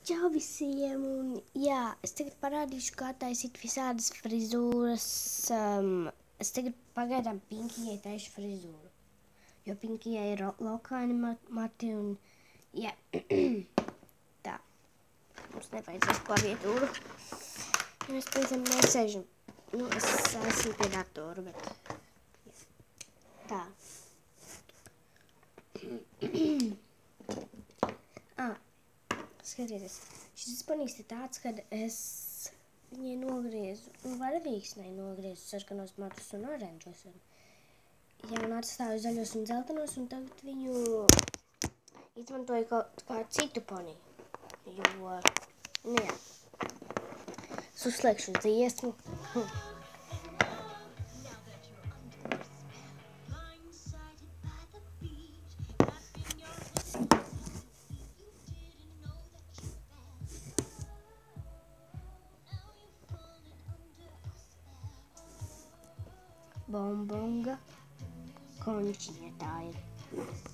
Čau visiem, un jā, es tagad parādīšu, kā taisīt visādas frizūras. Es tagad pagaidām Pinkijai taišu frizūru, jo Pinkijai ir lokāni mati, un jā, tā, mums nevajadzēs klaviatūru, jo mēs pēc tam nesēžam. Es esmu pie datoru, bet tā. Skatieties, šis panīks ir tāds, kad es viņai nogriezu, varavīksnei nogriezu sarkanos matus un oranžos, un un atstāju zaļos un dzeltenos, un tagad viņu izmantoju kaut kā citu panīku, jo, jā, es uzslēgšu dziesmu. Bombonga končiņa tā ir.